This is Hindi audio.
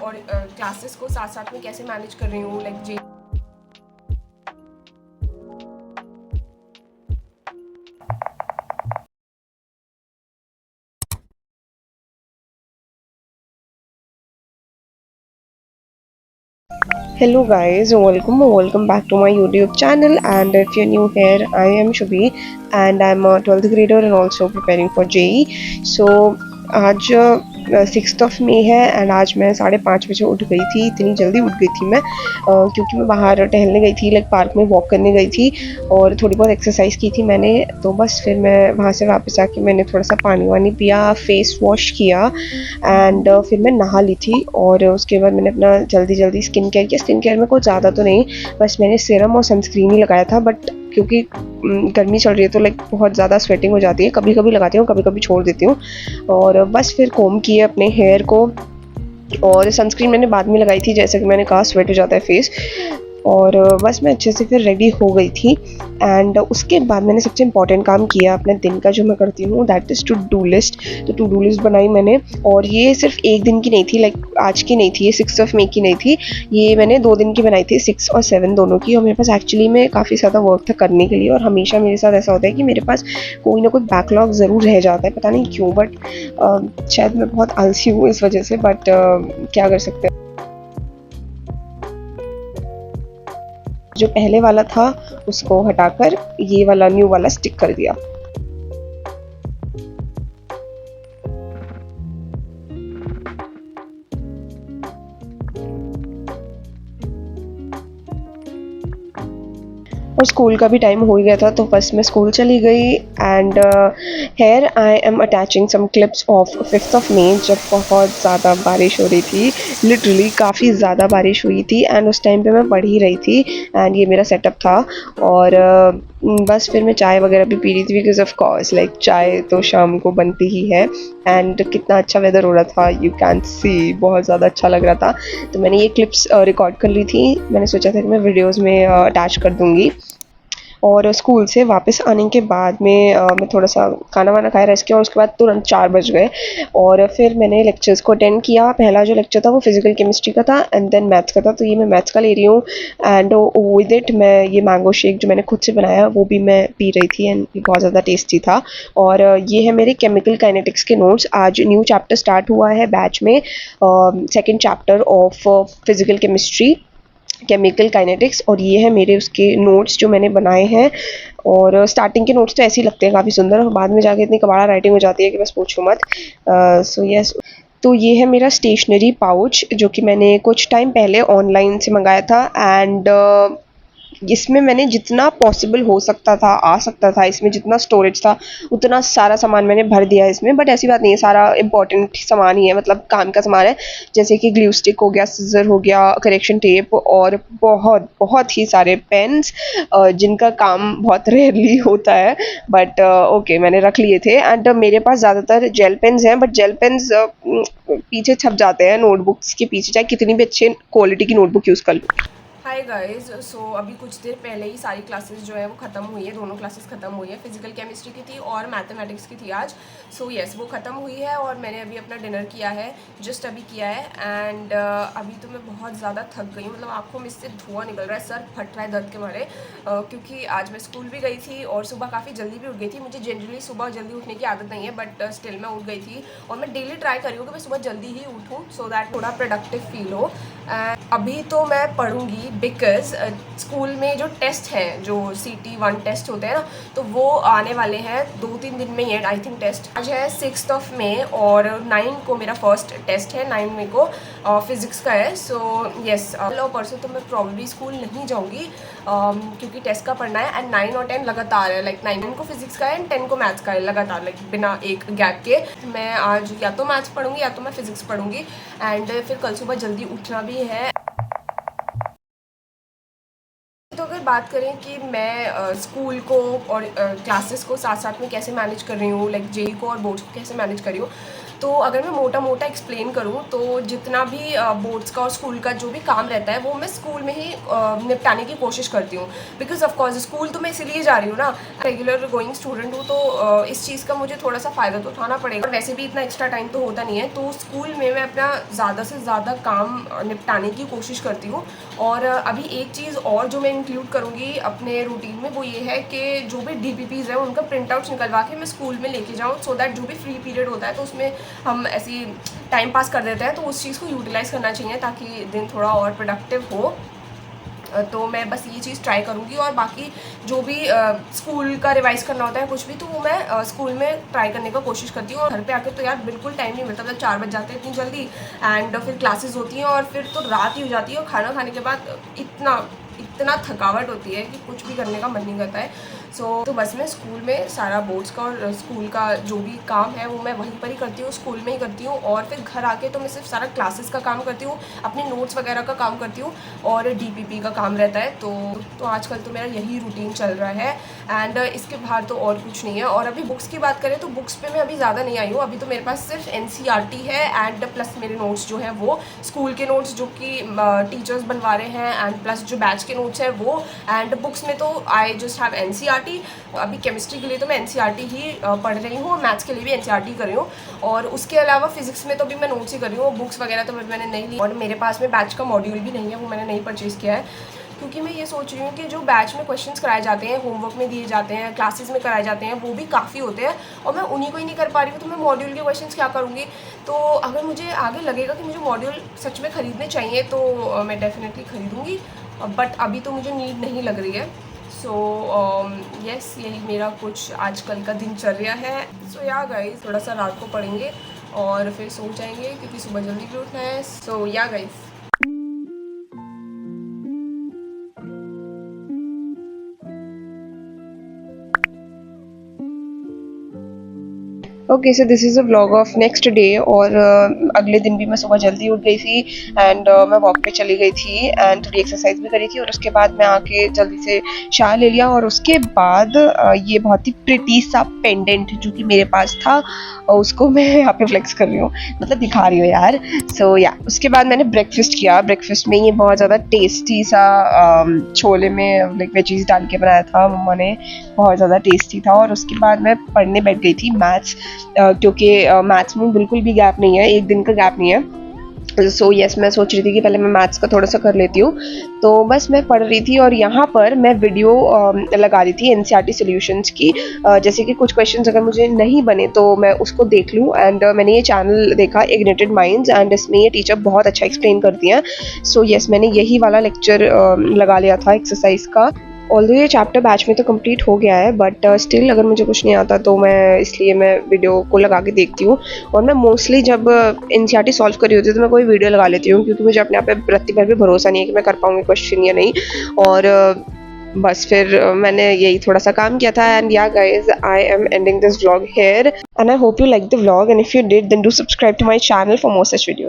और क्लासेस को साथ साथ में कैसे मैनेज कर रही हूँ, like J Hello guys, welcome back to my YouTube channel. And if you're new here, I am Shubhi and I'm a 12th grader and also preparing for JEE. So आज 6 मई है एंड आज मैं 5:30 बजे उठ गई थी। इतनी जल्दी उठ गई थी मैं क्योंकि मैं बाहर टहलने गई थी, लाइक पार्क में वॉक करने गई थी और थोड़ी बहुत एक्सरसाइज की थी मैंने। तो बस फिर मैं वहाँ से वापस आके मैंने थोड़ा सा पानी वानी पिया, फेस वॉश किया एंड फिर मैं नहा ली थी। और उसके बाद मैंने अपना जल्दी जल्दी स्किन केयर किया। स्किन केयर में कुछ ज़्यादा तो नहीं, बस मैंने सीरम और सनस्क्रीन ही लगाया था। बट क्योंकि गर्मी चल रही है तो लाइक बहुत ज़्यादा स्वेटिंग हो जाती है, कभी कभी लगाती हूँ, कभी कभी छोड़ देती हूँ। और बस फिर कोम किए अपने हेयर को। और सनस्क्रीन मैंने बाद में लगाई थी, जैसे कि मैंने कहा स्वेट हो जाता है फेस। और बस मैं अच्छे से फिर रेडी हो गई थी एंड उसके बाद मैंने सबसे इम्पॉर्टेंट काम किया अपने दिन का जो मैं करती हूँ, that is to do list. तो टू डू लिस्ट बनाई मैंने और ये सिर्फ एक दिन की नहीं थी, लाइक आज की नहीं थी, ये 6 मई की नहीं थी, ये मैंने 2 दिन की बनाई थी, 6 और 7 दोनों की। और मेरे पास एक्चुअली में काफ़ी ज़्यादा वर्क था करने के लिए और हमेशा मेरे साथ ऐसा होता है कि मेरे पास कोई ना कोई बैकलॉग ज़रूर रह जाता है, पता नहीं क्यों। बट शायद मैं बहुत आलसी हूँ इस वजह से, बट क्या कर सकते हैं। जो पहले वाला था उसको हटाकर ये वाला न्यू वाला स्टिक कर दिया। और स्कूल का भी टाइम हो ही गया था तो बस मैं स्कूल चली गई and here I am attaching some clips of 5 मई, जब बहुत ज़्यादा बारिश हो रही थी, लिटरली काफ़ी ज़्यादा बारिश हुई थी एंड उस टाइम पे मैं पढ़ ही रही थी एंड ये मेरा सेटअप था। और बस फिर मैं चाय वगैरह भी पी रही थी बिकॉज ऑफ कोर्स लाइक चाय तो शाम को बनती ही है। एंड कितना अच्छा वेदर हो रहा था, यू कैन सी, बहुत ज़्यादा अच्छा लग रहा था। तो मैंने ये क्लिप्स रिकॉर्ड कर ली थी, मैंने सोचा था कि मैं वीडियोज़ में अटैच कर दूँगी। और स्कूल से वापस आने के बाद में मैं थोड़ा सा खाना वाना खाया, रेस्ट किया और उसके बाद तुरंत 4 बज गए। और फिर मैंने लेक्चर्स को अटेंड किया। पहला जो लेक्चर था वो फिजिकल केमिस्ट्री का था एंड देन मैथ्स का था, तो ये मैं मैथ्स का ले रही हूँ। एंड विद इट मैं ये मैंगो शेक जो मैंने खुद से बनाया वो भी मैं पी रही थी एंड बहुत ज़्यादा टेस्टी था। और ये है मेरे केमिकल काइनेटिक्स के नोट्स। आज न्यू चैप्टर स्टार्ट हुआ है बैच में, second chapter of physical chemistry, chemical kinetics. और ये है मेरे उसके नोट्स जो मैंने बनाए हैं। और स्टार्टिंग के नोट्स तो ऐसे ही लगते हैं काफ़ी सुंदर, और बाद में जाके इतनी कबाड़ा राइटिंग हो जाती है कि बस पूछो मत। सो यस, तो ये है मेरा स्टेशनरी पाउच जो कि मैंने कुछ टाइम पहले ऑनलाइन से मंगाया था। एंड इसमें मैंने जितना पॉसिबल हो सकता था आ सकता था, इसमें जितना स्टोरेज था उतना सारा सामान मैंने भर दिया है इसमें। बट ऐसी बात नहीं है, सारा इंपॉर्टेंट सामान ही है, मतलब काम का सामान है, जैसे कि ग्लू स्टिक हो गया, सिजर हो गया, करेक्शन टेप और बहुत बहुत ही सारे पेन्स जिनका काम बहुत रेयरली होता है। बट ओके मैंने रख लिए थे। एंड मेरे पास ज़्यादातर जेल पेन्स हैं, बट जेल पेन्स पीछे छप जाते हैं नोटबुक्स के पीछे, चाहे कितनी भी अच्छी क्वालिटी की नोटबुक यूज़ कर लो। Hi guys. सो अभी कुछ देर पहले ही सारी क्लासेस जो है वो ख़त्म हुई है, दोनों क्लासेस ख़त्म हुई है, फिजिकल केमिस्ट्री की थी और मैथमेटिक्स की थी आज। सो यस, वो ख़त्म हुई है और मैंने अभी अपना डिनर किया है, जस्ट अभी किया है। एंड अभी तो मैं बहुत ज़्यादा थक गई हूँ, मतलब आँखों में इससे धुआं निकल रहा है, सर फट रहा है दर्द के मारे, क्योंकि आज मैं स्कूल भी गई थी और सुबह काफ़ी जल्दी भी उठ गई थी। मुझे जनरली सुबह जल्दी उठने की आदत नहीं है, बट स्टिल मैं उठ गई थी और मैं डेली ट्राई करी हूँ कि मैं सुबह जल्दी ही उठूँ सो दैट थोड़ा प्रोडक्टिव फील हो। अभी तो मैं पढ़ूंगी बिकॉज स्कूल में जो टेस्ट हैं, जो CT1 टेस्ट होते हैं ना, तो वो आने वाले हैं 2-3 दिन में ही है आई थिंक टेस्ट। आज है 6 मई और 9 को मेरा फर्स्ट टेस्ट है, 9 मई को फिज़िक्स का है। सो यस, कल और परसों तो मैं प्रॉब्लली स्कूल नहीं जाऊँगी क्योंकि टेस्ट का पढ़ना है। एंड 9 और 10 लगातार है, लाइक 9 को फिज़िक्स का है एंड 10 को मैथ्स का है, लगातार, लाइक बिना एक गैप के। मैं आज या तो मैथ्स पढ़ूंगी या तो मैं फिज़िक्स पढ़ूंगी एंड फिर कल सुबह जल्दी उठना भी है। तो अगर बात करें कि मैं स्कूल को और क्लासेस को साथ साथ में कैसे मैनेज कर रही हूँ, लाइक JEE को और बोर्ड्स को कैसे मैनेज कर रही हूँ, तो अगर मैं मोटा मोटा एक्सप्लेन करूँ तो जितना भी बोर्ड्स का और स्कूल का जो भी काम रहता है वो मैं स्कूल में ही निपटाने की कोशिश करती हूँ, बिकॉज ऑफकोर्स स्कूल तो मैं इसीलिए जा रही हूँ ना, रेगुलर गोइंग स्टूडेंट हूँ, तो इस चीज़ का मुझे थोड़ा सा फ़ायदा तो उठाना पड़ेगा। और वैसे भी इतना एक्स्ट्रा टाइम तो होता नहीं है, तो स्कूल में मैं अपना ज़्यादा से ज़्यादा काम निपटाने की कोशिश करती हूँ। और अभी एक चीज़ और जो मैं इंक्लूड करूँगी अपने रूटीन में वो ये है कि जो भी DPPs हैं उनका प्रिंट आउट्स निकलवा के मैं स्कूल में लेके जाऊँ, सो दैट जो भी फ्री पीरियड होता है तो उसमें हम ऐसी टाइम पास कर देते हैं, तो उस चीज़ को यूटिलाइज़ करना चाहिए ताकि दिन थोड़ा और प्रोडक्टिव हो। तो मैं बस ये चीज़ ट्राई करूँगी, और बाकी जो भी स्कूल का रिवाइज़ करना होता है कुछ भी, तो वो मैं स्कूल में ट्राई करने का कोशिश करती हूँ। और घर पे आके तो यार बिल्कुल टाइम नहीं मिलता, मतलब 4 बज जाते हैं इतनी जल्दी, एंड फिर क्लासेस होती हैं और फिर तो रात ही हो जाती है, और खाना खाने के बाद इतना थकावट होती है कि कुछ भी करने का मन नहीं करता है। तो बस मैं स्कूल में सारा बोर्ड्स का और स्कूल का जो भी काम है वो मैं वहीं पर ही करती हूँ, स्कूल में ही करती हूँ। और फिर घर आके तो मैं सिर्फ सारा क्लासेस का काम करती हूँ, अपने नोट्स वगैरह का काम करती हूँ, और DPP का काम रहता है। तो आजकल तो मेरा यही रूटीन चल रहा है, एंड इसके बाहर तो और कुछ नहीं है। और अभी बुक्स की बात करें तो बुक्स पे मैं अभी ज़्यादा नहीं आई हूँ, अभी तो मेरे पास सिर्फ NCERT है, एंड प्लस मेरे नोट्स जो हैं वो स्कूल के नोट्स जो कि टीचर्स बनवा रहे हैं, एंड प्लस जो बैच के नोट्स हैं वो। एंड बुक्स में तो आई जस्ट हैव NCERT। अभी केमिस्ट्री के लिए तो मैं NCERT ही पढ़ रही हूँ, और मैथ्स के लिए भी NCERT कर रही हूँ, और उसके अलावा फिजिक्स में तो भी मैं नोट्स ही कर रही हूँ, बुक्स वगैरह तो मैंने नहीं ली। और मेरे पास में बैच का मॉड्यूल भी नहीं है, वो मैंने नहीं परचेज़ किया है, क्योंकि मैं ये सोच रही हूँ कि जो बैच में क्वेश्चंस कराए जाते हैं, होमवर्क में दिए जाते हैं, क्लासेस में कराए जाते हैं, वो भी काफ़ी होते हैं, और मैं उन्हीं को ही नहीं कर पा रही हूँ, तो मैं मॉड्यूल के क्वेश्चंस क्या करूँगी। तो अगर मुझे आगे लगेगा कि मुझे मॉड्यूल सच में ख़रीदने चाहिए तो मैं डेफिनेटली ख़रीदूँगी, बट अभी तो मुझे नीड नहीं लग रही है। सो यस, यही मेरा कुछ आजकल का दिनचर्या है। सो या गाइस, थोड़ा सा रात को पढ़ेंगे और फिर सो जाएंगे, क्योंकि सुबह जल्दी भी उठना है। सो या guys. Okay, so this is a vlog of next day. और अगले दिन भी मैं सुबह जल्दी उठ गई थी, एंड मैं वॉक पे चली गई थी, एंड थोड़ी एक्सरसाइज भी करी थी, और उसके बाद मैं आके जल्दी से शावर ले लिया। और उसके बाद ये बहुत ही प्रिटी सा पेंडेंट जो कि मेरे पास था, उसको मैं यहाँ पे फ्लेक्स कर रही हूँ, मतलब दिखा रही हूँ यार। सो या उसके बाद मैंने ब्रेकफास्ट किया। ब्रेकफास्ट में ये बहुत ज़्यादा टेस्टी सा छोले में लाइक वेजीज डाल के बनाया था मम्मा ने, बहुत ज़्यादा टेस्टी था। और उसके बाद मैं पढ़ने बैठ गई थी मैथ्स, क्योंकि मैथ्स में बिल्कुल भी गैप नहीं है, एक दिन का गैप नहीं है। सो यस, मैं सोच रही थी कि पहले मैं मैथ्स का थोड़ा सा कर लेती हूँ, तो बस मैं पढ़ रही थी। और यहाँ पर मैं वीडियो लगा रही थी NCERT सॉल्यूशंस की, जैसे कि कुछ क्वेश्चंस अगर मुझे नहीं बने तो मैं उसको देख लूँ। एंड मैंने ये चैनल देखा, इग्निटेड माइंड्स, एंड इसमें ये टीचर बहुत अच्छा एक्सप्लेन करती हैं। सो यस, मैंने यही वाला लेक्चर लगा लिया था एक्सरसाइज का। ऑल्दो ये चैप्टर बैच में तो कंप्लीट हो गया है, बट स्टिल अगर मुझे कुछ नहीं आता तो मैं इसलिए मैं वीडियो को लगा के देखती हूँ। और मैं मोस्टली जब NCERT सॉल्व कर रही होती है तो मैं कोई वीडियो लगा लेती हूँ, क्योंकि मुझे अपने आप पे रत्ती भर भी भरोसा नहीं है कि मैं कर पाऊँगी क्वेश्चन या नहीं। और बस फिर मैंने यही थोड़ा सा काम किया था। And yeah guys, I am ending this vlog here, and I hope you like the vlog, and if you did then do subscribe to my channel for more such video.